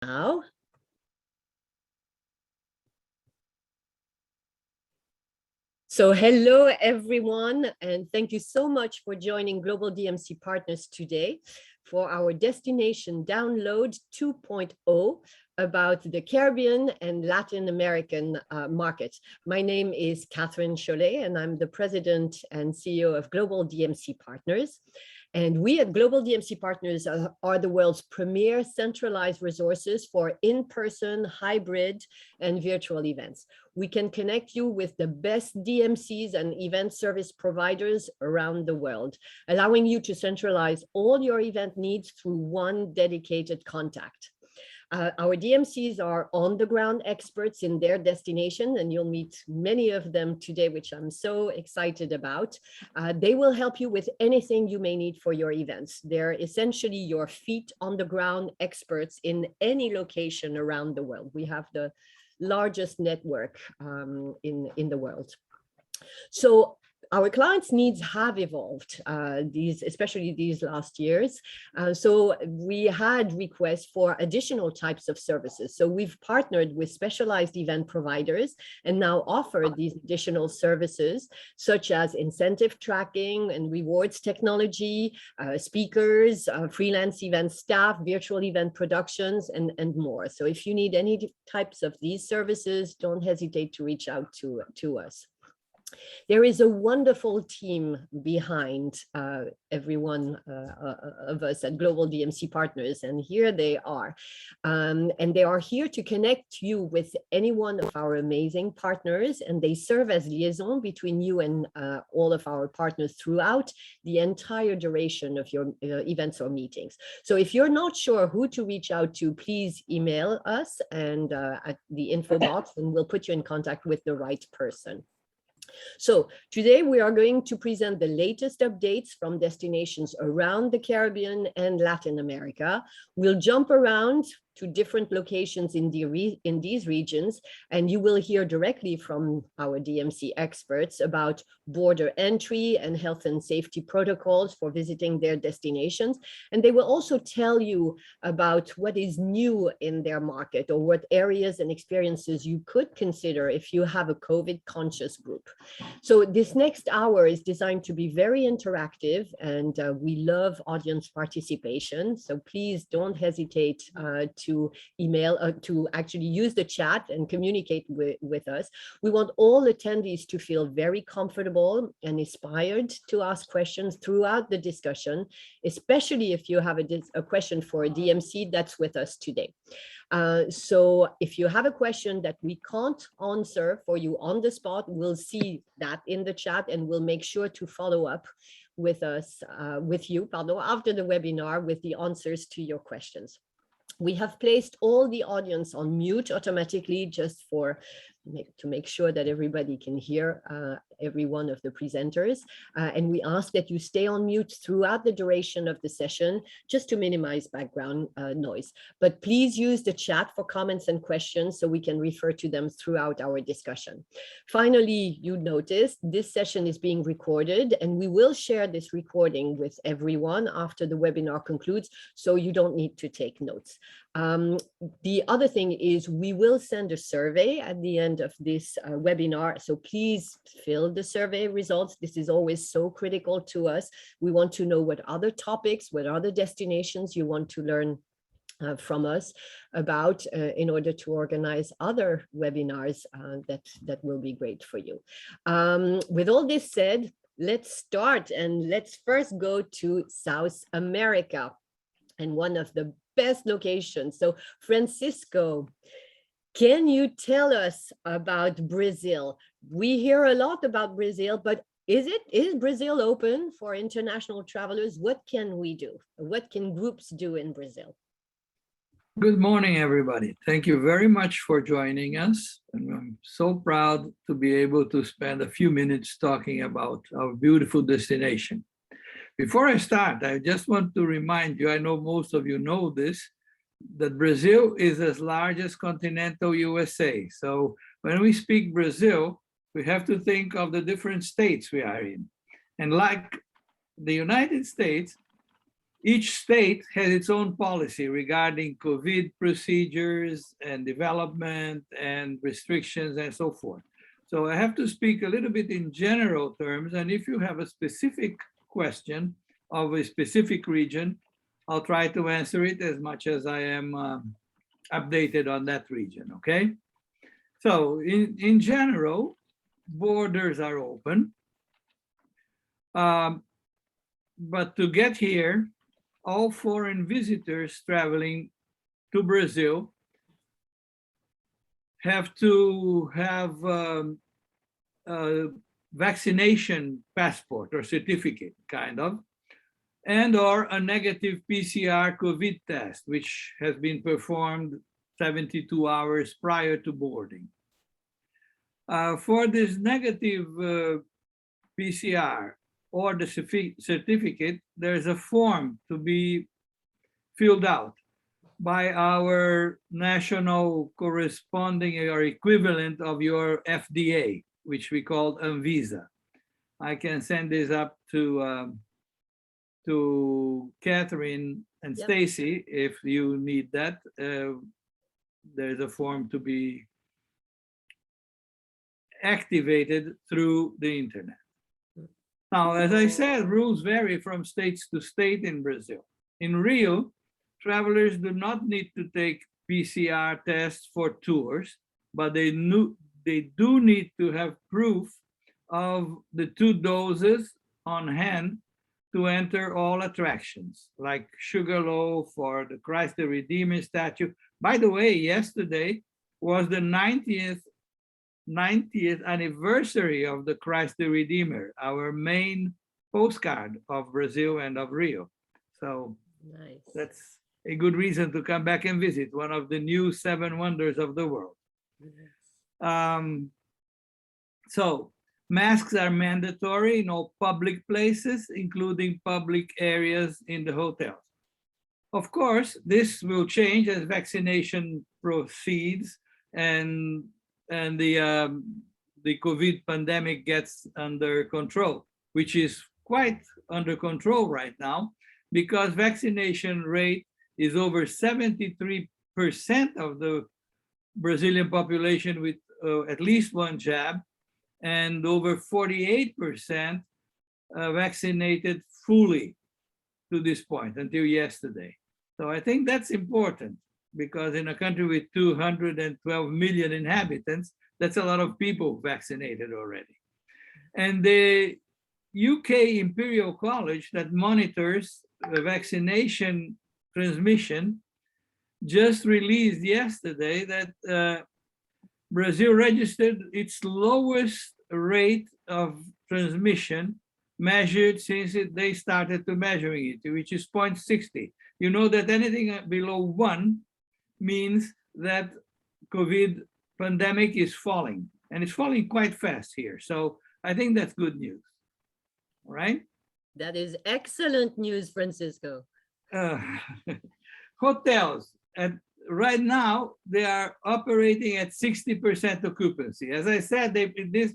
Now. So hello, everyone, and thank you so much for joining Global DMC Partners today for our Destination Download 2.0 about the Caribbean and Latin American markets. My name is Catherine Cholet, and I'm the President and CEO of Global DMC Partners. And we at Global DMC Partners are the world's premier centralized resources for in-person, hybrid, and virtual events. We can connect you with the best DMCs and event service providers around the world, allowing you to centralize all your event needs through one dedicated contact. Our DMCs are on-the-ground experts in their destination, and you'll meet many of them today, which I'm so excited about. They will help you with anything you may need for your events. They're essentially your feet on the ground experts in any location around the world. We have the largest network in the world. So our clients' needs have evolved, especially these last years. So we had requests for additional types of services. So we've partnered with specialized event providers and now offer these additional services, such as incentive tracking and rewards technology, speakers, freelance event staff, virtual event productions, and more. So if you need any types of these services, don't hesitate to reach out to us. There is a wonderful team behind every one of us at Global DMC Partners, and here they are. And they are here to connect you with any one of our amazing partners, and they serve as liaison between you and all of our partners throughout the entire duration of your events or meetings. So if you're not sure who to reach out to, please email us and at the info box, and we'll put you in contact with the right person. So today we are going to present the latest updates from destinations around the Caribbean and Latin America. We'll jump around to different locations in these regions, and you will hear directly from our DMC experts about border entry and health and safety protocols for visiting their destinations. And they will also tell you about what is new in their market or what areas and experiences you could consider if you have a COVID conscious group. So this next hour is designed to be very interactive, and we love audience participation. So please don't hesitate to email, to actually use the chat and communicate with us. We want all attendees to feel very comfortable and inspired to ask questions throughout the discussion, especially if you have a question for a DMC that's with us today. So if you have a question that we can't answer for you on the spot, we'll see that in the chat, and we'll make sure to follow up with you after the webinar with the answers to your questions. We have placed all the audience on mute automatically just to make sure that everybody can hear every one of the presenters. And we ask that you stay on mute throughout the duration of the session, just to minimize background noise. But please use the chat for comments and questions so we can refer to them throughout our discussion. Finally, you noticed this session is being recorded, and we will share this recording with everyone after the webinar concludes, so you don't need to take notes. The other thing is we will send a survey at the end of this webinar, so please fill the survey results. This is always so critical to us. We want to know what other topics, what other destinations you want to learn from us about in order to organize other webinars that will be great for you. With all this said, let's start, and let's first go to South America and one of the best locations. So Francisco, can you tell us about Brazil? We hear a lot about Brazil, but is Brazil open for international travelers? What can we do? What can groups do in Brazil? Good morning, everybody. Thank you very much for joining us. And I'm so proud to be able to spend a few minutes talking about our beautiful destination. Before I start, I just want to remind you, I know most of you know this, that Brazil is as large as continental USA. So when we speak Brazil, we have to think of the different states we are in. And like the United States, Each state has its own policy regarding COVID procedures and development and restrictions and so forth. So I have to speak a little bit in general terms, and if you have a specific question of a specific region, I'll try to answer it as much as I am updated on that region, okay? So in general, borders are open. But to get here, all foreign visitors traveling to Brazil have to have a vaccination passport or certificate, kind of, and or a negative PCR COVID test, which has been performed 72 hours prior to boarding. For this negative PCR or the certificate, there's a form to be filled out by our national corresponding or equivalent of your FDA, which we call Anvisa. I can send this up to Catherine and Yep. Stacy if you need that. There's a form to be activated through the internet. Now, as I said, rules vary from states to state in Brazil. In Rio, travelers do not need to take PCR tests for tours, but they do need to have proof of the 2 doses on hand to enter all attractions, like Sugarloaf or the Christ the Redeemer statue. By the way, yesterday was the 90th anniversary of the Christ the Redeemer, our main postcard of Brazil and of Rio. So Nice. that's a good reason to come back and visit, one of the new 7 wonders of the world. So masks are mandatory in all public places, including public areas in the hotels. Of course, this will change as vaccination proceeds and the COVID pandemic gets under control, which is quite under control right now, because vaccination rate is over 73% of the Brazilian population with at least 1 jab, and over 48% vaccinated fully to this point until yesterday. So I think that's important, because in a country with 212 million inhabitants, that's a lot of people vaccinated already. And the UK Imperial College that monitors the vaccination transmission just released yesterday that Brazil registered its lowest rate of transmission measured since they started to measuring it, which is 0.60. You know that anything below 1 means that COVID pandemic is falling, and it's falling quite fast here. So I think that's good news. All right. That is excellent news, Francisco. Hotels, right now, they are operating at 60% occupancy. As I said, this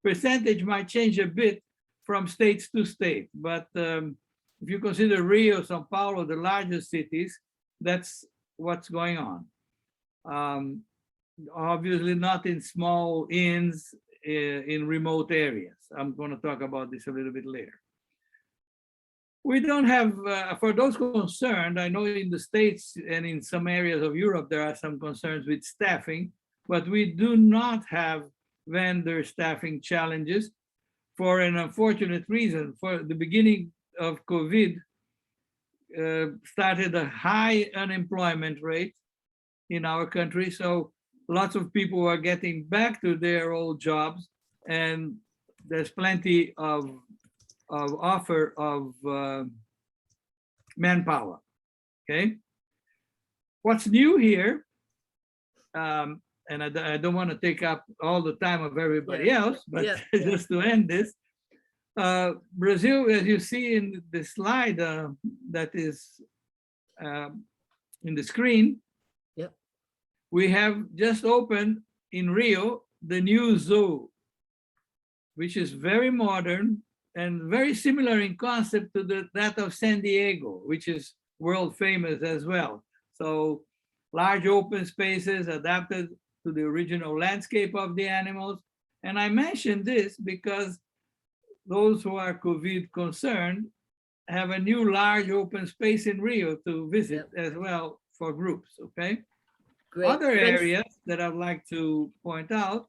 percentage might change a bit from states to state, but if you consider Rio, Sao Paulo, the largest cities, that's what's going on. Obviously not in small inns in remote areas. I'm going to talk about this a little bit later. We don't have, for those concerned, I know in the States and in some areas of Europe, there are some concerns with staffing, but we do not have vendor staffing challenges for an unfortunate reason. For the beginning of COVID, started a high unemployment rate in our country. So lots of people are getting back to their old jobs, and there's plenty of offer of manpower. Okay. What's new here, and I don't want to take up all the time of everybody else, but just to end this, Brazil, as you see in the slide that is in the screen, we have just opened in Rio the new zoo, which is very modern and very similar in concept to that of San Diego, which is world famous as well. So large open spaces adapted to the original landscape of the animals. And I mention this because those who are COVID concerned have a new large open space in Rio to visit as well for groups, okay? Great. Other areas that I'd like to point out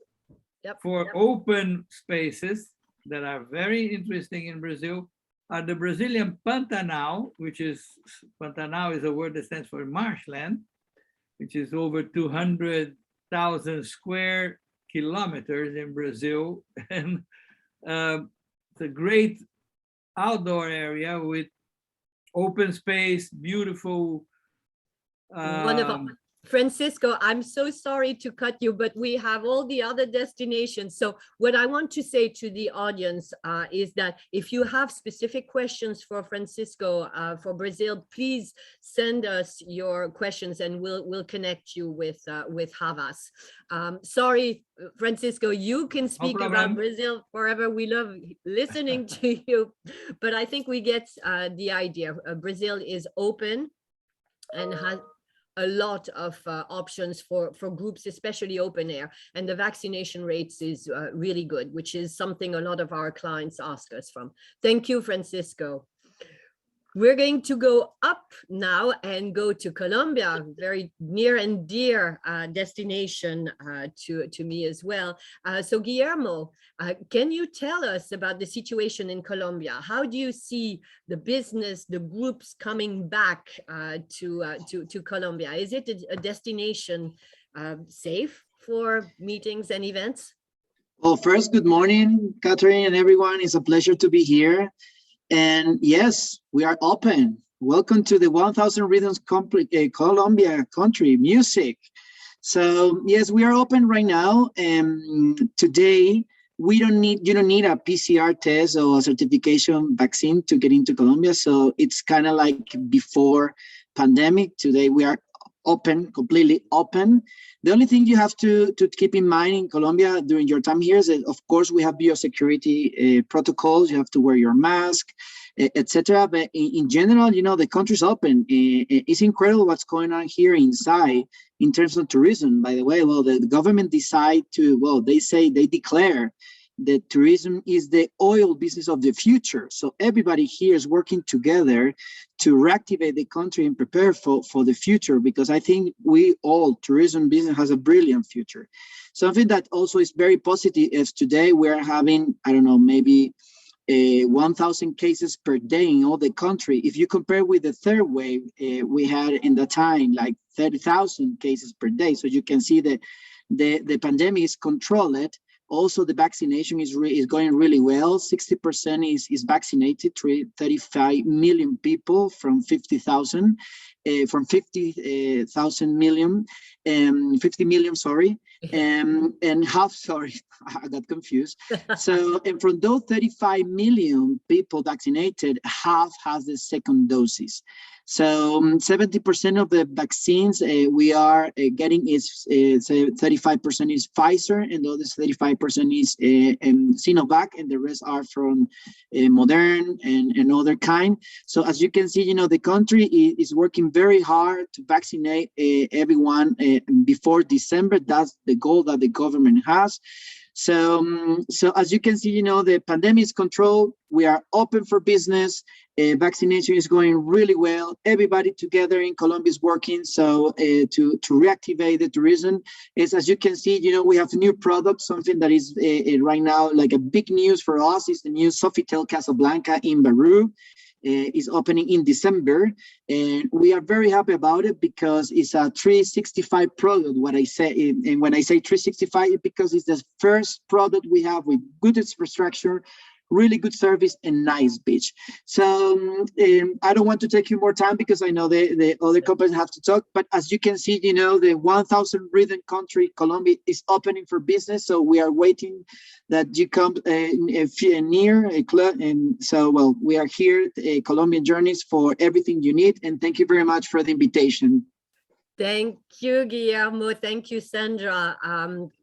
for Yep. open spaces that are very interesting in Brazil are the Brazilian Pantanal, which is, Pantanal is a word that stands for marshland, which is over 200,000 square kilometers in Brazil. And it's a great outdoor area with open space, beautiful. Wonderful. Francisco, I'm so sorry to cut you, but we have all the other destinations. So what I want to say to the audience is that if you have specific questions for Francisco for Brazil, please send us your questions and we'll connect you with Havas. Sorry, Francisco, you can speak about Brazil forever. We love listening to you, but I think we get the idea. Brazil is open and has a lot of options for groups, especially open air, and the vaccination rates is really good, which is something a lot of our clients ask us from. Thank you, Francisco. We're going to go up now and go to Colombia, very near and dear destination to me as well. So Guillermo, can you tell us about the situation in Colombia? How do you see the business, the groups coming back to Colombia? Is it a destination safe for meetings and events? Well, first, good morning, Catherine and everyone. It's a pleasure to be here. And yes, we are open. Welcome to the 1000 Rhythms Colombia country music. So yes, we are open right now. And today you don't need a PCR test or a certification vaccine to get into Colombia. So it's kind of like before pandemic. Today we are open, completely open. The only thing you have to keep in mind in Colombia during your time here is that, of course, we have biosecurity protocols. You have to wear your mask, etc. But in general, the country's open. It's incredible what's going on here inside in terms of tourism. By the way, well, the government they declare that tourism is the oil business of the future. So everybody here is working together to reactivate the country and prepare for the future, because I think tourism business has a brilliant future. Something that also is very positive is today we're having, I don't know, maybe 1,000 cases per day in all the country. If you compare with the third wave, we had in the time like 30,000 cases per day. So you can see that the pandemic is controlled. Also, the vaccination is going really well. 60% is vaccinated, 35 million people from 50,000, from 50,000 million, 50 million, sorry, and half, sorry, I got confused. So, and from those 35 million people vaccinated, half has the second doses. So 70% of the vaccines we are getting is 35% is Pfizer, and the other 35% is Sinovac, and the rest are from Modern and other kind. So as you can see, the country is working very hard to vaccinate everyone before December. That's the goal that the government has. So as you can see, the pandemic is controlled. We are open for business. Vaccination is going really well. Everybody together in Colombia is working. So to reactivate the tourism is, as you can see, we have new products. Something that is right now like a big news for us is the new Sofitel Casablanca in Baru. Is opening in December, and we are very happy about it because it's a 365 product. What I say, and when I say 365, it's because it's the first product we have with good infrastructure, really good service, and nice beach. So I don't want to take you more time because I know the other companies have to talk, but as you can see, the 1000 Rhythm country, Colombia, is opening for business. So we are waiting that you come near a club. And so, well, we are here at Colombian Journeys for everything you need. And thank you very much for the invitation. Thank you, Guillermo. Thank you, Sandra.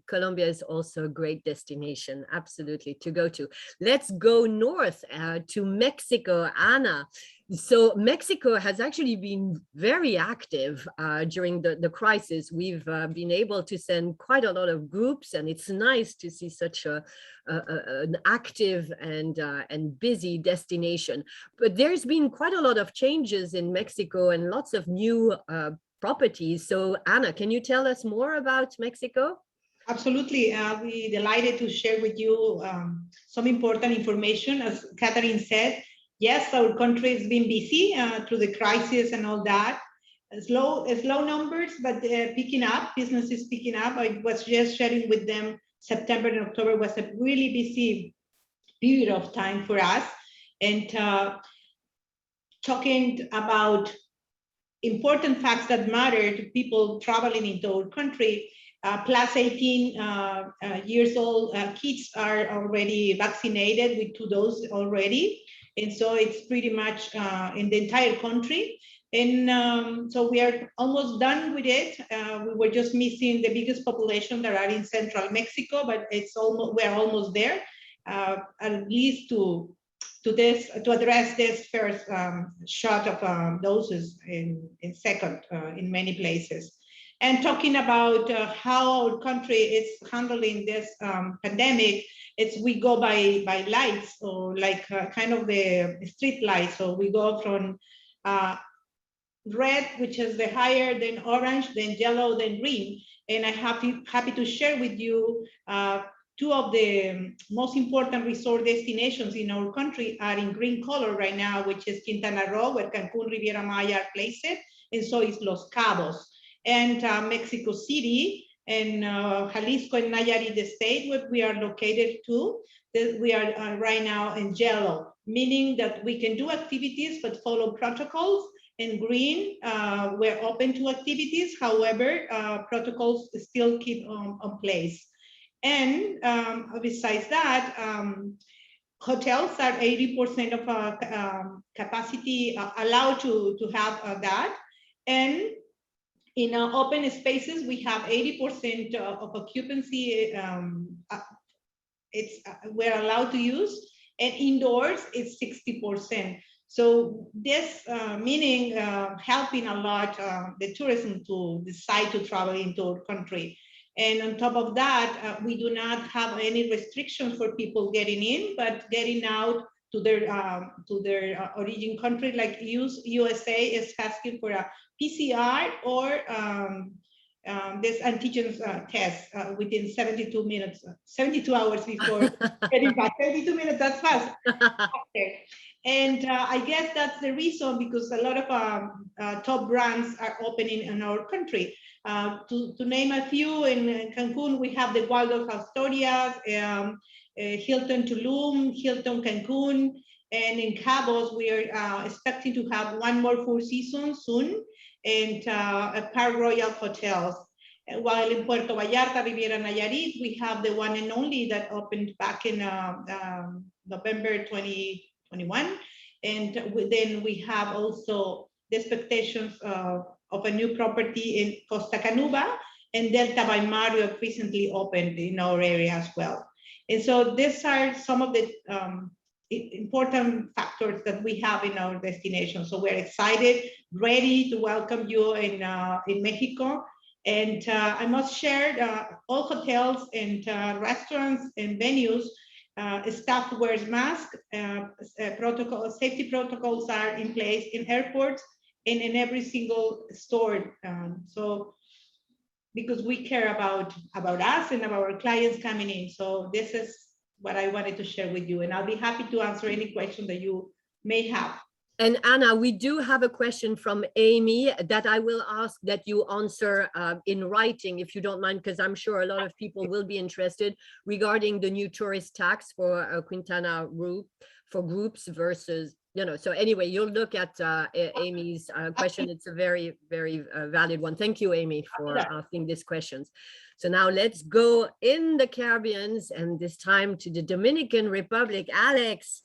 Colombia is also a great destination, absolutely, to go to. Let's go north to Mexico, Ana. So Mexico has actually been very active during the crisis. We've been able to send quite a lot of groups, and it's nice to see such an active and busy destination. But there's been quite a lot of changes in Mexico and lots of new properties. So Ana, can you tell us more about Mexico? Absolutely. We're delighted to share with you some important information. As Catherine said, yes, our country has been busy through the crisis and all that. Slow numbers, but picking up, business is picking up. I was just sharing with them, September and October was a really busy period of time for us. And talking about important facts that matter to people traveling into our country, plus 18 years old kids are already vaccinated with 2 doses already. And so it's pretty much in the entire country. And so we are almost done with it. We were just missing the biggest population that are in central Mexico, but it's almost, we're almost there, at least to address this first shot of doses in second in many places. And talking about how our country is handling this pandemic, we go by lights, or like kind of the street lights. So we go from red, which is the higher, then orange, then yellow, then green. And I'm happy to share with you 2 of the most important resort destinations in our country are in green color right now, which is Quintana Roo, where Cancun, Riviera Maya are placed, and so is Los Cabos. And Mexico City and Jalisco and Nayarit, the state where we are located too, we are right now in yellow, meaning that we can do activities but follow protocols. In green, we're open to activities, however, protocols still keep on place. And besides that, hotels are 80% of capacity allowed to have that. And in open spaces, we have 80% of occupancy. We're allowed to use, and indoors it's 60%. So this meaning helping a lot the tourism to decide to travel into our country. And on top of that, we do not have any restrictions for people getting in, but getting out to their origin country, like USA is asking for a PCR or this antigen test within 72 minutes, 72 hours before getting back. 72 minutes, that's fast. Okay. And I guess that's the reason, because a lot of top brands are opening in our country. To name a few, in Cancun, we have the Waldorf Astoria, Hilton Tulum, Hilton Cancun, and in Cabos, we are expecting to have 1 more Four Seasons soon, and Park Royal Hotels. While in Puerto Vallarta, Riviera Nayarit, we have the one and only that opened back in November 2021. And then we have also the expectations of a new property in Costa Canuba, and Delta by Marriott recently opened in our area as well. And so these are some of the important factors that we have in our destination. So we're excited, ready to welcome you in Mexico. And I must share, all hotels and restaurants and venues, staff wears masks, safety protocols are in place in airports and in every single store. So because we care about us and about our clients coming in. So this is what I wanted to share with you, and I'll be happy to answer any question that you may have. And Anna, we do have a question from Amy that I will ask that you answer in writing, if you don't mind, because I'm sure a lot of people will be interested regarding the new tourist tax for Quintana Roo for groups versus, so anyway, you'll look at Amy's question. It's a very, very valid one. Thank you, Amy, for asking these questions. So now let's go in the Caribbean, and this time to the Dominican Republic. Alex,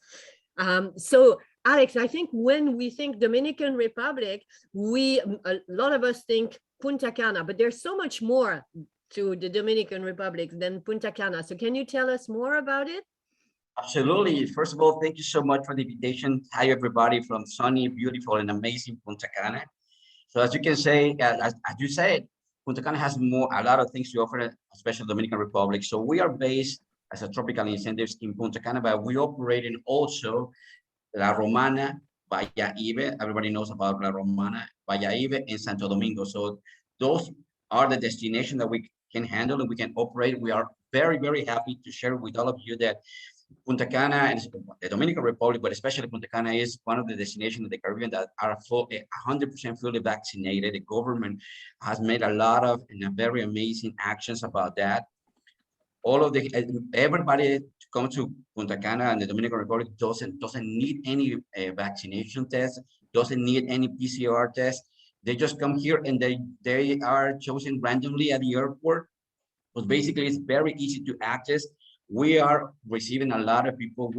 Alex, I think when we think Dominican Republic, a lot of us think Punta Cana, but there's so much more to the Dominican Republic than Punta Cana. So can you tell us more about it? Absolutely. First of all, thank you so much for the invitation. Hi, everybody from sunny, beautiful, and amazing Punta Cana. So as you can say, as you said, Punta Cana has a lot of things to offer, especially Dominican Republic. So we are based as a tropical incentives in Punta Cana, but we operate in also La Romana, Ibe. Everybody knows about La Romana, Ibe, and Santo Domingo. So those are the destinations that we can handle and we can operate. We are very, very happy to share with all of you that Punta Cana and the Dominican Republic, but especially Punta Cana, is one of the destinations in the Caribbean that are 100% fully vaccinated. The government has made a lot of and very amazing actions about that. All of everybody to come to Punta Cana and the Dominican Republic doesn't need any vaccination test, doesn't need any PCR test. They just come here and they are chosen randomly at the airport. But basically, it's very easy to access. We are receiving a lot of people.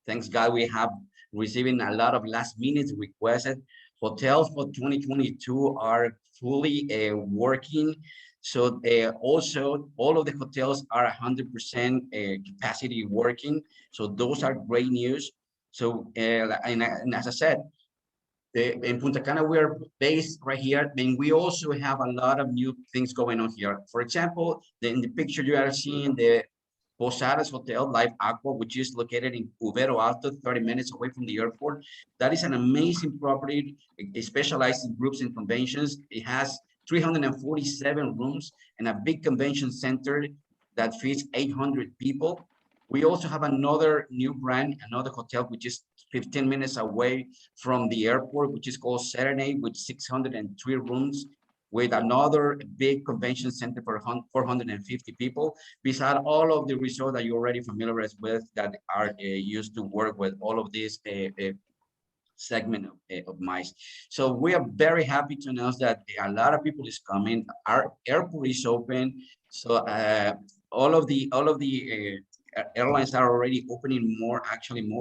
Thanks God, we have receiving a lot of last minute requests. Hotels for 2022 are fully working. So also all of the hotels are 100% capacity working. So those are great news. So and as I said, in Punta Cana, we're based right here, and we also have a lot of new things going on here. For example, in the picture you are seeing the Posadas Hotel Live Aqua, which is located in Cubero Alto, 30 minutes away from the airport. That is an amazing property. It specializes in groups and conventions. It has 347 rooms and a big convention center that fits 800 people. We also have another new brand, another hotel, which is 15 minutes away from the airport, which is called Serenade, with 603 rooms, with another big convention center for 450 people, beside all of the resorts that you're already familiar with that are used to work with all of these segment of mice. So we are very happy to announce that a lot of people is coming. Our airport is open. So all of the airlines are already opening more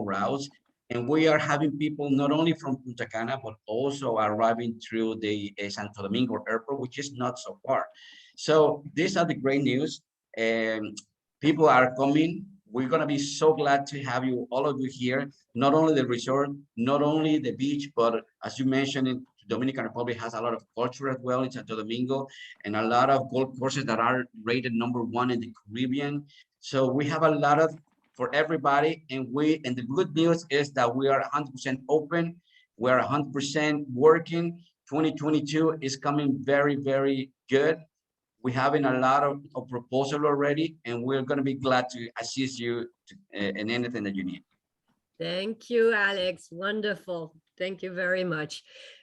routes. And we are having people not only from Punta Cana, but also arriving through the Santo Domingo airport, which is not so far. So these are the great news. People are coming. We're going to be so glad to have you, all of you here. Not only the resort, not only the beach, but as you mentioned, Dominican Republic has a lot of culture as well in Santo Domingo, and a lot of golf courses that are rated #1 in the Caribbean. So we have a lot of for everybody, and the good news is that we are 100% open. We're 100% working. 2022 is coming very, very good. We're having a lot of proposal already, and we're going to be glad to assist you in anything that you need. Thank you, Alex. Wonderful. Thank you very much.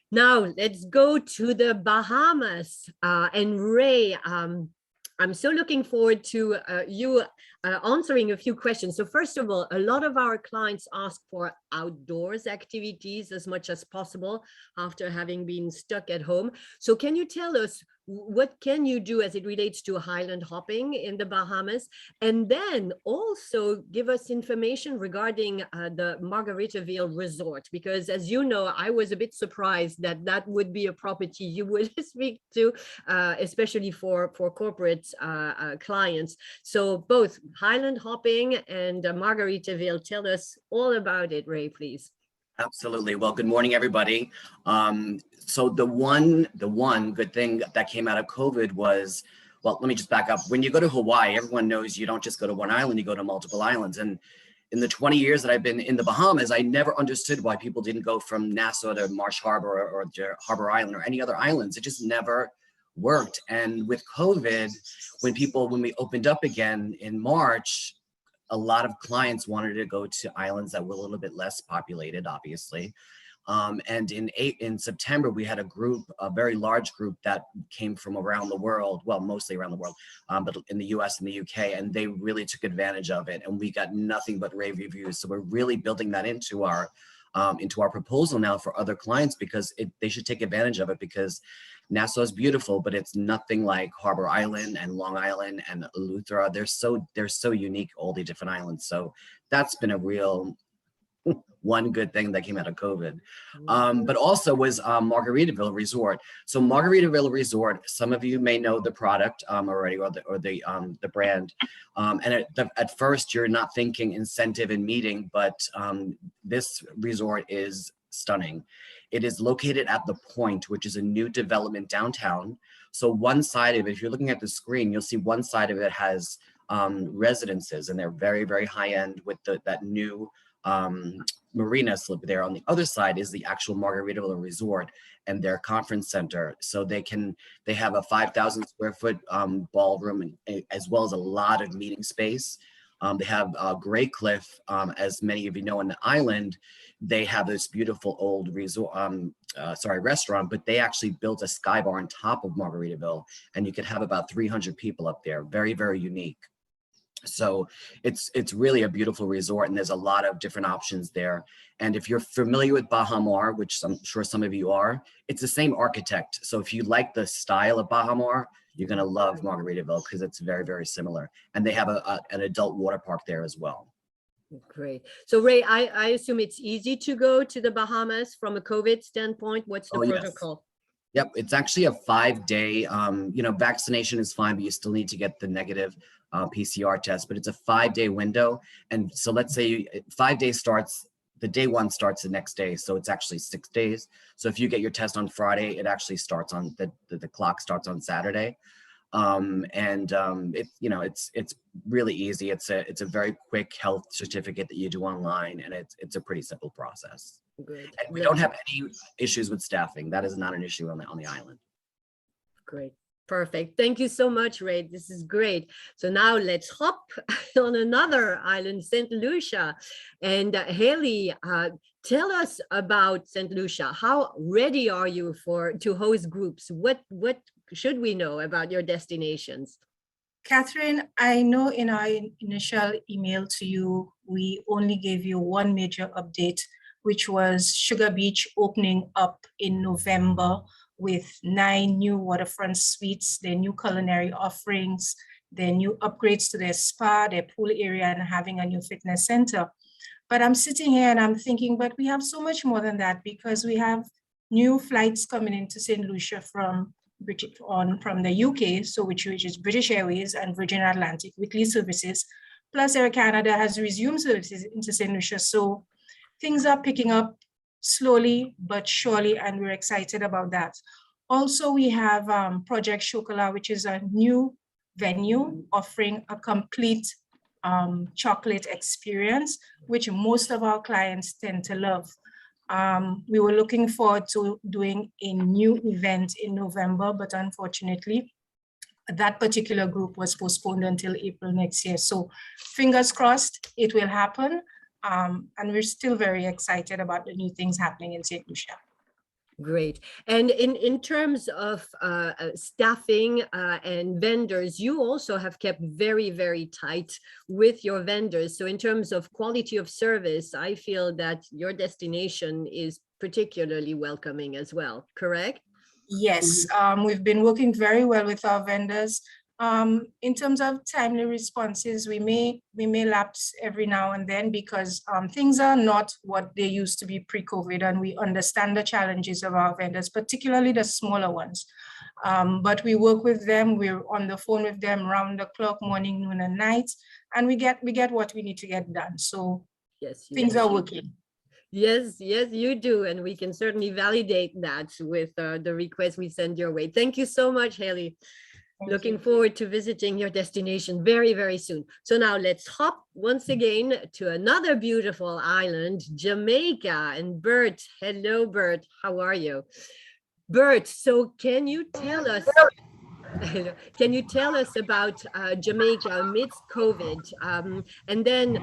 Now let's go to the Bahamas. And Ray, I'm so looking forward to you answering a few questions. So first of all, a lot of our clients ask for outdoors activities as much as possible after having been stuck at home. So can you tell us what can you do as it relates to highland hopping in the Bahamas? And then also give us information regarding the Margaritaville Resort, because as you know, I was a bit surprised that that would be a property you would speak to, especially for corporate clients. So both highland hopping and Margaritaville, tell us all about it, Ray, please. Absolutely. Well, good morning, everybody. So the one good thing that came out of COVID was, well, let me just back up. When you go to Hawaii, everyone knows you don't just go to one island, you go to multiple islands. And in the 20 years that I've been in the Bahamas, I never understood why people didn't go from Nassau to Marsh Harbor or to Harbor Island or any other islands. It just never worked. And with COVID, when we opened up again in March, a lot of clients wanted to go to islands that were a little bit less populated, obviously. And in September, we had a very large group that came from around the world, well, mostly around the world, but in the US and the UK, and they really took advantage of it. And we got nothing but rave reviews. So we're really building that into our proposal now for other clients, because they should take advantage of it, because Nassau is beautiful, but it's nothing like Harbor Island and Long Island and Eleuthera. They're so unique, all the different islands. So that's been a real one good thing that came out of COVID. But also was Margaritaville Resort. So Margaritaville Resort, some of you may know the product already, or the brand. And at first you're not thinking incentive and meeting, but this resort is stunning. It is located at The Point, which is a new development downtown. So one side of it, if you're looking at the screen, you'll see one side of it has residences, and they're very, very high end with that new marina slip there. On the other side is the actual Margaritaville Resort and their conference center. So they have a 5,000 square foot ballroom, as well as a lot of meeting space. They have Grey Cliff, as many of you know, on the island. They have this beautiful old resort, restaurant, but they actually built a sky bar on top of Margaritaville, and you could have about 300 people up there. Very, very unique. So it's really a beautiful resort, and there's a lot of different options there. And if you're familiar with Bahamas, which I'm sure some of you are, it's the same architect. So if you like the style of Bahamas, you're going to love Margaritaville, because it's very, very similar. And they have an adult water park there as well. Great. So Ray, I assume it's easy to go to the Bahamas from a COVID standpoint. What's the protocol? Yes. Yep, it's actually a 5-day, vaccination is fine, but you still need to get the negative PCR test, but it's a 5-day window. And so let's say 5 days starts, the day one starts the next day. So it's actually 6 days. So if you get your test on Friday, it actually starts on the clock starts on Saturday. It's really easy. It's a very quick health certificate that you do online, and it's a pretty simple process. Good. And we don't have any issues with staffing. That is not an issue on the island. Great. Perfect. Thank you so much, Ray. This is great. So now let's hop on another island, St. Lucia. And Haley, tell us about St. Lucia. How ready are you to host groups? What should we know about your destinations? Catherine, I know in our initial email to you, we only gave you one major update, which was Sugar Beach opening up in November with 9 new waterfront suites, their new culinary offerings, their new upgrades to their spa, their pool area, and having a new fitness center. But I'm sitting here and I'm thinking, but we have so much more than that, because we have new flights coming into St. Lucia from the UK, so which is British Airways and Virgin Atlantic weekly services, plus Air Canada has resumed services into St. Lucia. So things are picking up slowly but surely, and we're excited about that. Also, we have Project Chocolat, which is a new venue offering a complete chocolate experience, which most of our clients tend to love. We were looking forward to doing a new event in November, but unfortunately, that particular group was postponed until April next year. So fingers crossed, it will happen. And we're still very excited about the new things happening in St. Lucia. Great. And in terms of staffing and vendors, you also have kept very, very tight with your vendors. So in terms of quality of service, I feel that your destination is particularly welcoming as well, correct? Yes, we've been working very well with our vendors. In terms of timely responses, we may lapse every now and then, because things are not what they used to be pre-COVID, and we understand the challenges of our vendors, particularly the smaller ones. But we work with them, we're on the phone with them round the clock, morning, noon, and night, and we get what we need to get done. So yes, things are working. Yes, you do. And we can certainly validate that with the request we send your way. Thank you so much, Haley. Looking forward to visiting your destination very, very soon. So now let's hop once again to another beautiful island, Jamaica. And Bert, hello, Bert. How are you? Bert, so can you tell us about Jamaica amidst COVID? And then,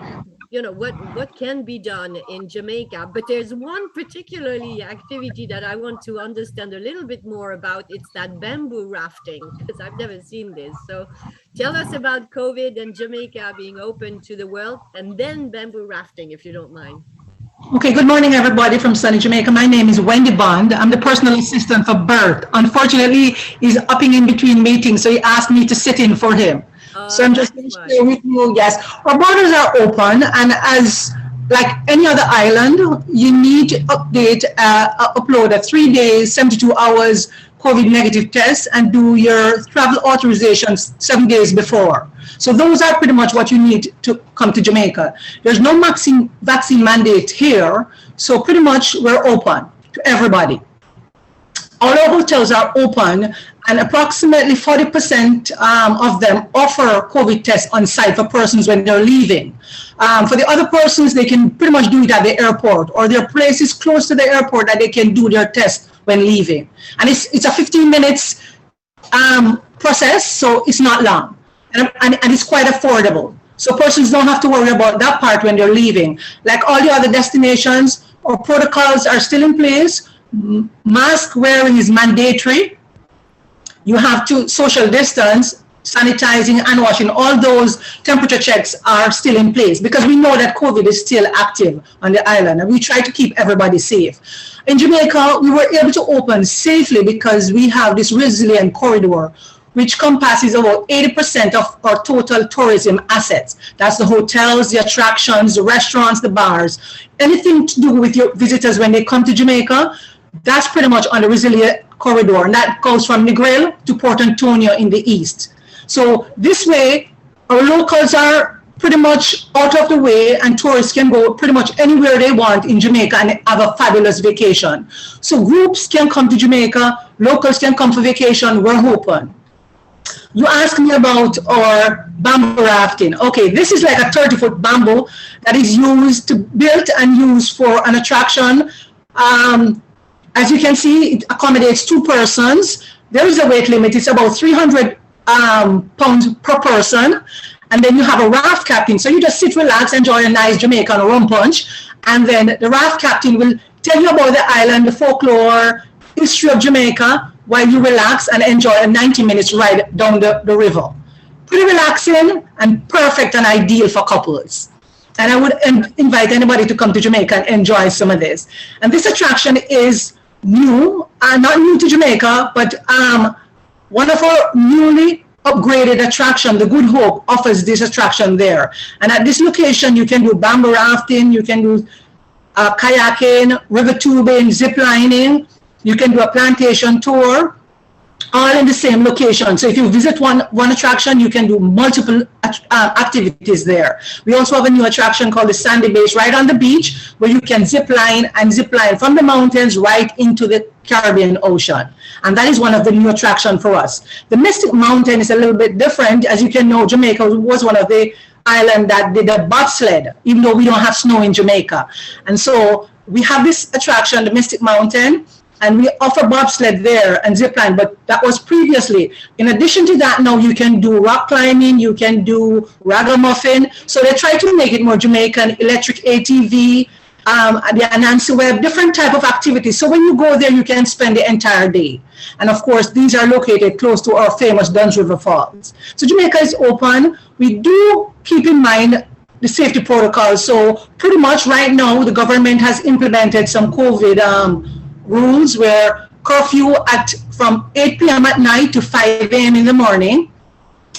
what can be done in Jamaica? But there's one particularly activity that I want to understand a little bit more about. It's that bamboo rafting, because I've never seen this. So tell us about COVID and Jamaica being open to the world, and then bamboo rafting, if you don't mind. Okay, good morning, everybody from sunny Jamaica. My name is Wendy Bond. I'm the personal assistant for Bert. Unfortunately, he's upping in between meetings, so he asked me to sit in for him. So I'm just going to share with you, yes, our borders are open, and as like any other island, you need to upload a 3 days, 72 hours COVID negative test and do your travel authorizations 7 days before. So those are pretty much what you need to come to Jamaica. There's no vaccine mandate here, so pretty much we're open to everybody. All our hotels are open, and approximately 40% of them offer COVID tests on site for persons when they're leaving. For the other persons, they can pretty much do it at the airport, or there are places close to the airport that they can do their test when leaving. And it's a 15 minutes process, so it's not long. And it's quite affordable. So persons don't have to worry about that part when they're leaving. Like all the other destinations, our protocols are still in place. Mask wearing is mandatory. You have to social distance, sanitizing, and washing. All those temperature checks are still in place because we know that COVID is still active on the island, and we try to keep everybody safe. In Jamaica, we were able to open safely because we have this resilient corridor, which compasses about 80% of our total tourism assets. That's the hotels, the attractions, the restaurants, the bars. Anything to do with your visitors when they come to Jamaica, that's pretty much on the resilient corridor, and that goes from Negril to Port Antonio in the east. So this way, our locals are pretty much out of the way, and tourists can go pretty much anywhere they want in Jamaica and have a fabulous vacation. So groups can come to Jamaica, locals can come for vacation, we're open. You asked me about our bamboo rafting. Okay, this is like a 30-foot bamboo that is built and used for an attraction. As you can see, it accommodates 2 persons. There is a weight limit. It's about 300 pounds per person. And then you have a raft captain. So you just sit, relax, enjoy a nice Jamaican rum punch. And then the raft captain will tell you about the island, the folklore, history of Jamaica, while you relax and enjoy a 90 minutes ride down the river. Pretty relaxing and perfect and ideal for couples. And I would invite anybody to come to Jamaica and enjoy some of this. And this attraction is new, not new to Jamaica, but one of our newly upgraded attraction, the Good Hope, offers this attraction there. And at this location, you can do bamboo rafting, you can do kayaking, river tubing, zip lining. You can do a plantation tour, all in the same location. So if you visit one attraction, you can do multiple activities there. We also have a new attraction called the Sandy Base right on the beach, where you can zip line from the mountains right into the Caribbean Ocean. And that is one of the new attractions for us. The Mystic Mountain is a little bit different. As you can know, Jamaica was one of the islands that did a bobsled, even though we don't have snow in Jamaica. And so we have this attraction, the Mystic Mountain, and we offer bobsled there and zip line, but that was previously. In addition to that, now you can do rock climbing, you can do ragamuffin. So they try to make it more Jamaican, electric ATV, the Anansi Web, different type of activities. So when you go there, you can spend the entire day. And of course, these are located close to our famous Duns River Falls. So Jamaica is open. We do keep in mind the safety protocols. So pretty much right now, the government has implemented some COVID rules where curfew from 8 p.m. at night to 5 a.m. in the morning,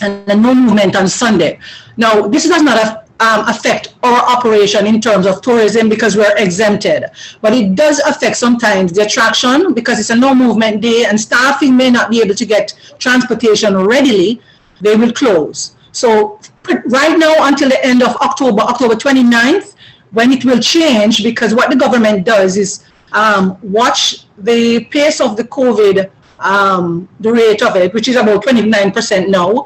and no movement on Sunday. Now, this does not affect our operation in terms of tourism because we're exempted, but it does affect sometimes the attraction because it's a no movement day and staffing may not be able to get transportation readily. They will close. So right now until the end of October 29th, when it will change, because what the government does is watch the pace of the COVID, the rate of it, which is about 29% now,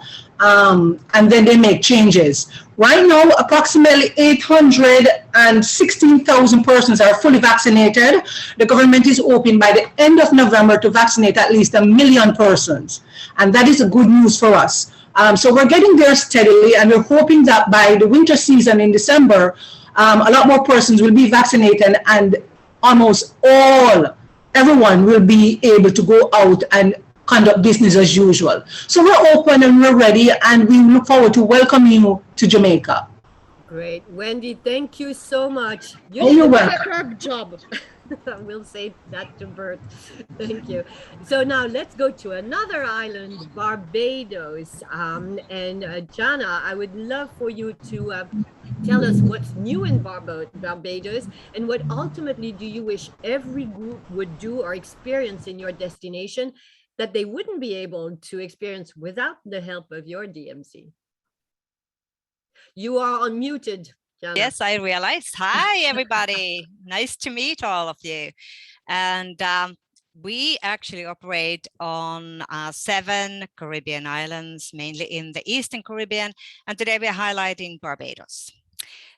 and then they make changes. Right now, approximately 816,000 persons are fully vaccinated. The government is hoping by the end of November to vaccinate at least 1 million persons. And that is a good news for us. So we're getting there steadily, and we're hoping that by the winter season in December, a lot more persons will be vaccinated and almost everyone will be able to go out and conduct business as usual. So we're open and we're ready, and we look forward to welcoming you to Jamaica. Great. Wendy, thank you so much. You're welcome. Superb job. We'll say that to Bert. Thank you. So now let's go to another island, Barbados. And Jana, I would love for you to Tell us what's new in Barbados, and what ultimately do you wish every group would do or experience in your destination that they wouldn't be able to experience without the help of your DMC? You are unmuted, Jana. Yes, I realized. Hi, everybody. Nice to meet all of you. And we actually operate on 7 Caribbean islands, mainly in the Eastern Caribbean. And today we're highlighting Barbados.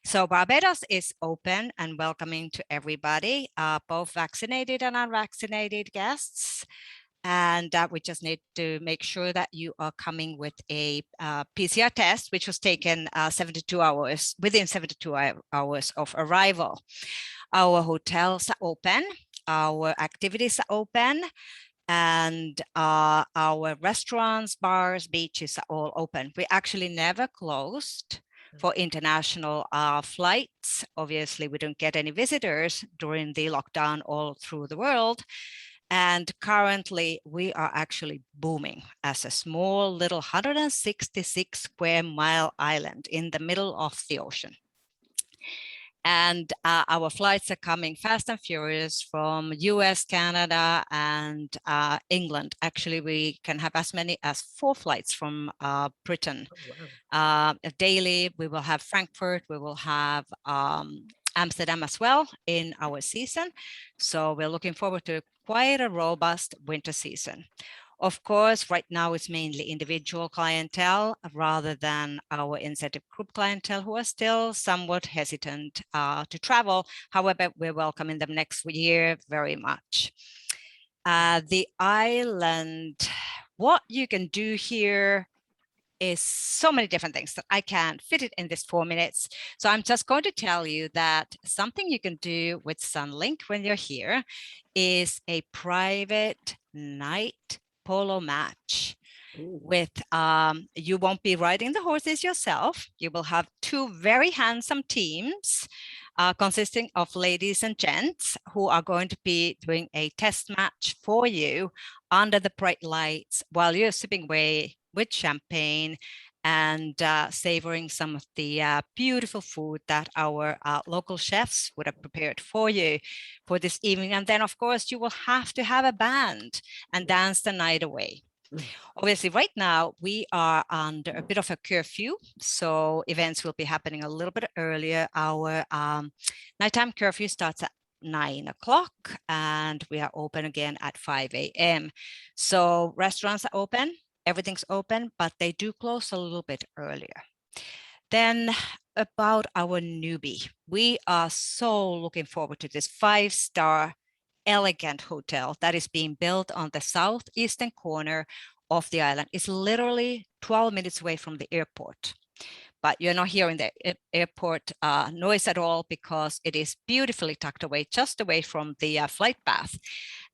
So Barbados is open and welcoming to everybody, both vaccinated and unvaccinated guests. And we just need to make sure that you are coming with a PCR test, which was taken 72 hours, within 72 hours of arrival. Our hotels are open, our activities are open, and our restaurants, bars, beaches are all open. We actually never closed for international flights. Obviously, we don't get any visitors during the lockdown all through the world. And currently, we are actually booming as a small little 166 square mile island in the middle of the ocean. And our flights are coming fast and furious from US, Canada, and England. Actually, we can have as many as 4 flights from Britain. Oh, wow. Daily. We will have Frankfurt, we will have Amsterdam as well in our season. So we're looking forward to quite a robust winter season. Of course, right now it's mainly individual clientele rather than our incentive group clientele who are still somewhat hesitant to travel. However, we're welcoming them next year very much. The island, what you can do here is so many different things that I can't fit it in this 4 minutes. So I'm just going to tell you that something you can do with Sunlink when you're here is a private night polo match. Ooh. With you won't be riding the horses yourself. You will have 2 very handsome teams consisting of ladies and gents who are going to be doing a test match for you under the bright lights while you're sipping away with champagne and savoring some of the beautiful food that our local chefs would have prepared for you for this evening. And then, of course, you will have to have a band and dance the night away. Obviously, right now, we are under a bit of a curfew, so events will be happening a little bit earlier. Our nighttime curfew starts at 9 o'clock, and we are open again at 5 a.m. So restaurants are open. Everything's open, but they do close a little bit earlier. Then about our newbie, we are so looking forward to this 5-star elegant hotel that is being built on the southeastern corner of the island. It's literally 12 minutes away from the airport. But you're not hearing the airport noise at all because it is beautifully tucked away, just away from the flight path.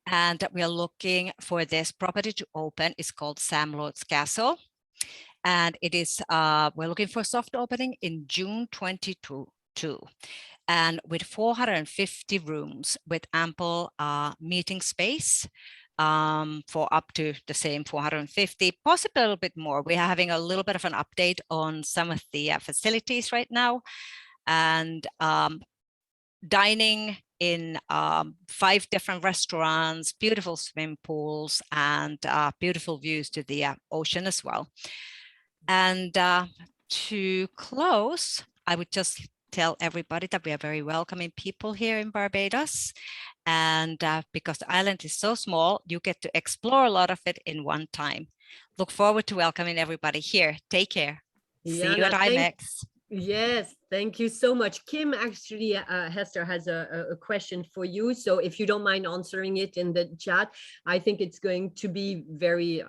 And we are looking for this property to open. It's called Sam Lord's Castle. And it is, we're looking for soft opening in June 2022. And with 450 rooms with ample meeting space for up to the same 450, possibly a little bit more. We're having a little bit of an update on some of the facilities right now. And dining in 5 different restaurants, beautiful swimming pools, and beautiful views to the ocean as well. And to close, I would just tell everybody that we are very welcoming people here in Barbados. And because the island is so small, you get to explore a lot of it in one time. Look forward to welcoming everybody here. Take care. See you at IMEX. Yes, thank you so much. Kim, actually, Hester has a question for you. So if you don't mind answering it in the chat, I think it's going to be very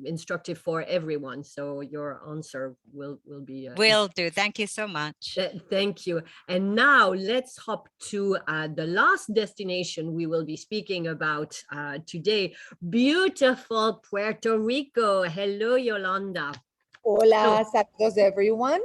instructive for everyone. So your answer will be... Will do. Thank you so much. Thank you. And now let's hop to the last destination we will be speaking about today. Beautiful Puerto Rico. Hello, Yolanda. Hola, saludos everyone.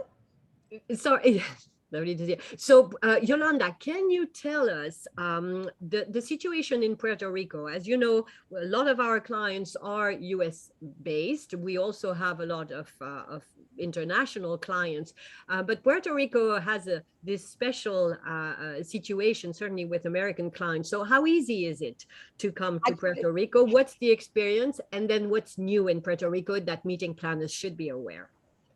Sorry, lovely to see you. So, Yolanda, can you tell us the situation in Puerto Rico? As you know, a lot of our clients are US based. We also have a lot of international clients. But Puerto Rico has this special situation, certainly with American clients. So how easy is it to come to Puerto Rico? What's the experience? And then what's new in Puerto Rico that meeting planners should be aware?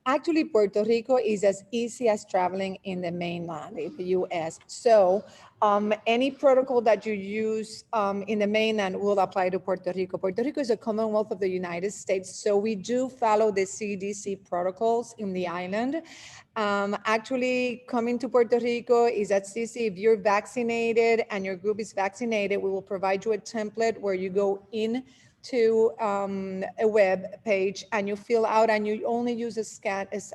Actually, Puerto Rico is as easy as traveling in the mainland, in the US. So any protocol that you use in the mainland will apply to Puerto Rico. Puerto Rico is a Commonwealth of the United States, so we do follow the CDC protocols in the island. Actually, coming to Puerto Rico is as easy. If you're vaccinated and your group is vaccinated, we will provide you a template where you go in to a web page and you fill out, and you only use a scan as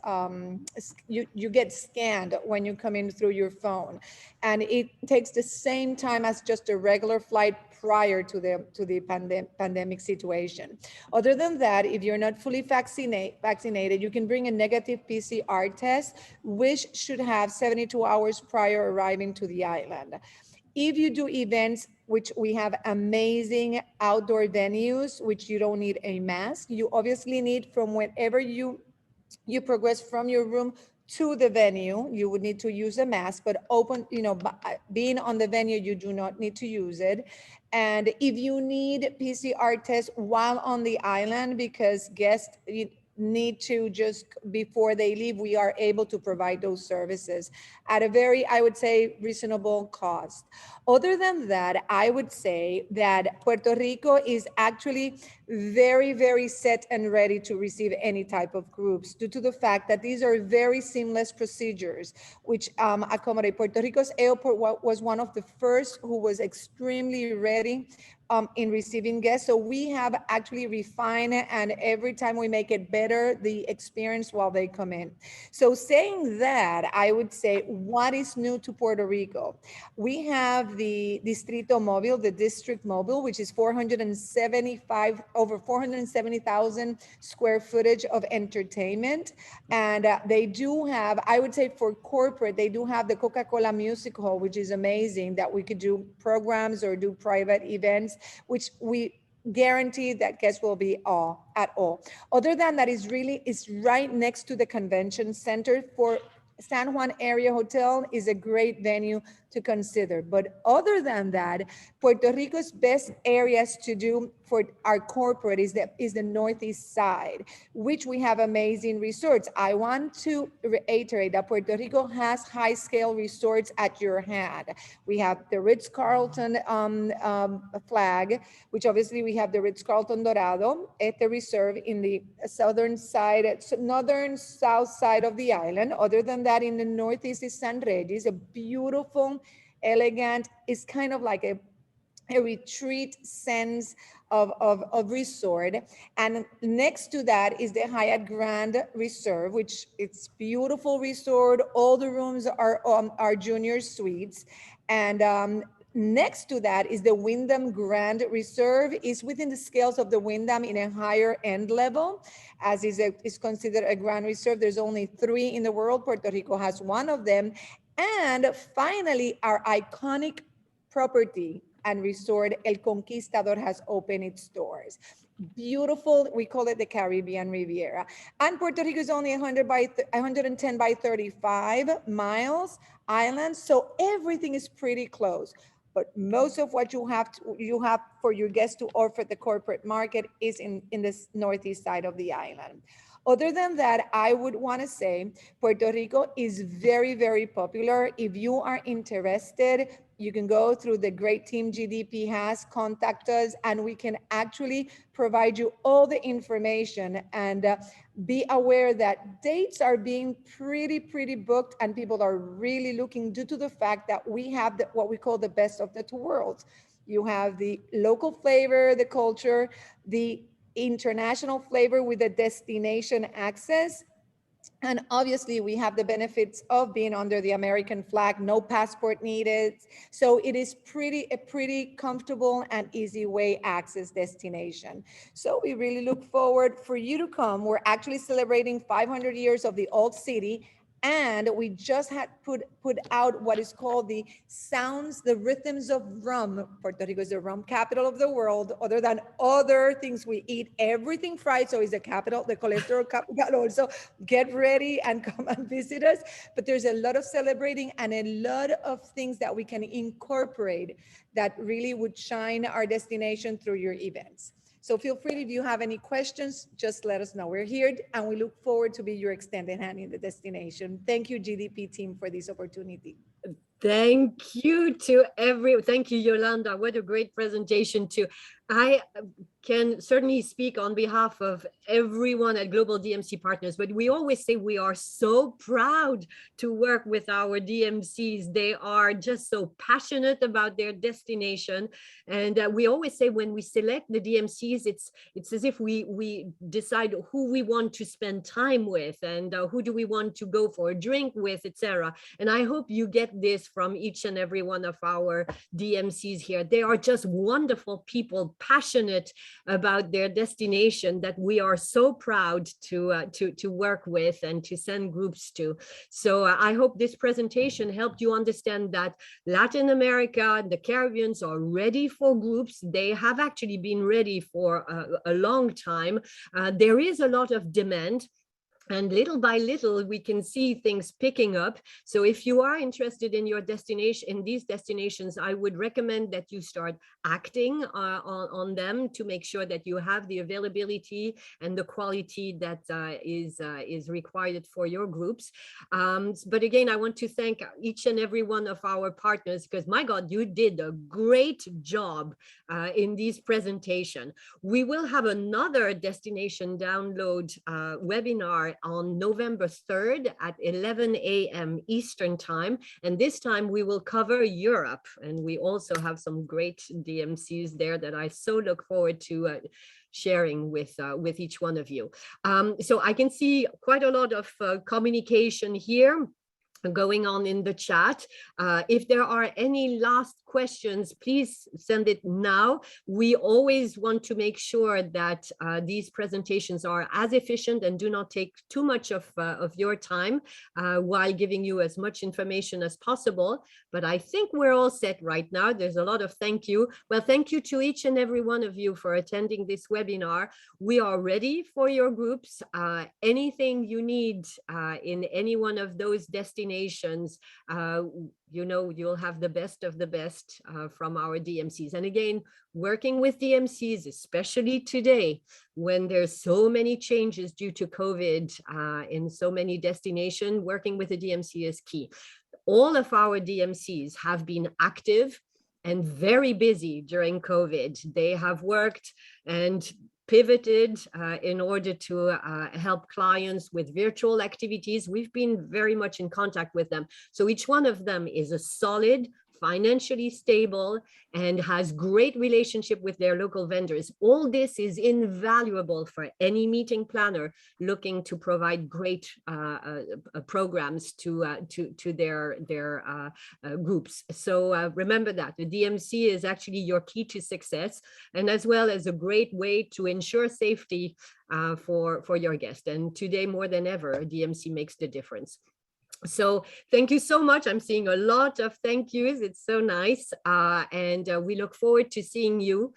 you get scanned when you come in through your phone, and it takes the same time as just a regular flight prior to the pandemic situation. Other than that, if you're not fully vaccinated, you can bring a negative PCR test, which should have 72 hours prior arriving to the island. If you do events, which we have amazing outdoor venues, which you don't need a mask, you obviously need from whenever you progress from your room to the venue, you would need to use a mask, but being on the venue, you do not need to use it. And if you need PCR tests while on the island, because guests need to just before they leave, we are able to provide those services at a very, I would say, reasonable cost. Other than that, I would say that Puerto Rico is actually very, very set and ready to receive any type of groups due to the fact that these are very seamless procedures, which accommodate. Puerto Rico's airport was one of the first who was extremely ready in receiving guests. So we have actually refined it, and every time we make it better, the experience while they come in. So saying that, I would say what is new to Puerto Rico? We have the Distrito Móvil, the District Mobile, which is over 470,000 square footage of entertainment. And they do have, I would say for corporate, they do have the Coca-Cola Music Hall, which is amazing, that we could do programs or do private events, which we guarantee that guests will be at all. Other than that, is right next to the convention center. For San Juan Area Hotel is a great venue to consider. But other than that, Puerto Rico's best areas to do for our corporate is the northeast side, which we have amazing resorts. I want to reiterate that Puerto Rico has high scale resorts at your hand. We have the Ritz-Carlton flag, which obviously we have the Ritz-Carlton Dorado at the Reserve in the southern south side of the island. Other than that, in the northeast is San Regis, a beautiful, elegant, it's kind of like a retreat sense of resort. And next to that is the Hyatt Grand Reserve, which it's beautiful resort. All the rooms are junior suites. And next to that is the Wyndham Grand Reserve. Is within the scales of the Wyndham in a higher end level, as is considered a Grand Reserve. There's only 3 in the world. Puerto Rico has one of them. And finally, our iconic property and resort, El Conquistador, has opened its doors. Beautiful, we call it the Caribbean Riviera. And Puerto Rico is only 110 by 35 miles island, so everything is pretty close. But most of what you have for your guests to offer the corporate market is in this northeast side of the island. Other than that, I would want to say Puerto Rico is very, very popular. If you are interested, you can go through the great team GDP has, contact us, and we can actually provide you all the information. And be aware that dates are being pretty booked, and people are really looking due to the fact that we have what we call the best of the two worlds. You have the local flavor, the culture, the international flavor with the destination access. And obviously we have the benefits of being under the American flag, no passport needed. So it is a pretty comfortable and easy way access destination. So we really look forward for you to come. We're actually celebrating 500 years of the old city And we just had put out what is called the sounds, the rhythms of rum. Puerto Rico is the rum capital of the world, other than other things we eat, everything fried. So it's the capital, the cholesterol capital also. Get ready and come and visit us. But there's a lot of celebrating and a lot of things that we can incorporate that really would shine our destination through your events. So feel free, if you have any questions, just let us know. We're here and we look forward to be your extended hand in the destination. Thank you, GDP team, for this opportunity. Thank you thank you, Yolanda. What a great presentation too. I can certainly speak on behalf of everyone at Global DMC Partners, but we always say we are so proud to work with our DMCs. They are just so passionate about their destination. And we always say when we select the DMCs, it's as if we decide who we want to spend time with and who do we want to go for a drink with, etc. And I hope you get this from each and every one of our DMCs here. They are just wonderful people, passionate about their destination, that we are so proud to work with and to send groups to. So I hope this presentation helped you understand that Latin America, the Caribbean are ready for groups. They have actually been ready for a long time. There is a lot of demand. And little by little, we can see things picking up. So if you are interested in your destination, in these destinations, I would recommend that you start acting on them to make sure that you have the availability and the quality that is required for your groups. But again, I want to thank each and every one of our partners, because my God, you did a great job in this presentation. We will have another destination download webinar on November 3rd at 11 a.m. Eastern time. And this time we will cover Europe. And we also have some great DMCs there that I so look forward to sharing with each one of you. So I can see quite a lot of communication here going on in the chat. If there are any last questions, please send it now. We always want to make sure that these presentations are as efficient and do not take too much of your time while giving you as much information as possible. But I think we're all set right now. There's a lot of thank you. Well, thank you to each and every one of you for attending this webinar. We are ready for your groups. Anything you need in any one of those destinations, you know, you'll have the best of the best from our DMCs. And again, working with DMCs, especially today, when there's so many changes due to COVID in so many destinations, working with the DMC is key. All of our DMCs have been active and very busy during COVID. They have worked and pivoted in order to help clients with virtual activities. We've been very much in contact with them. So each one of them is a solid, financially stable, and has great relationship with their local vendors. All this is invaluable for any meeting planner looking to provide great programs to their groups. So remember that the DMC is actually your key to success, and as well as a great way to ensure safety for your guest. And today more than ever, DMC makes the difference. So thank you so much. I'm seeing a lot of thank yous. It's so nice. And we look forward to seeing you,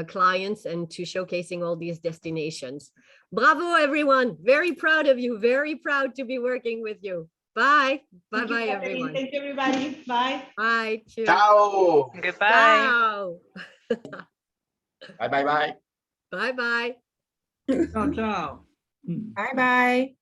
clients, and to showcasing all these destinations. Bravo, everyone. Very proud of you. Very proud to be working with you. Bye. Bye-bye, everyone. Thank you, everybody. Bye. Bye. Cheers. Ciao. Goodbye. Ciao. Bye. Bye-bye. Ciao, ciao. Bye-bye.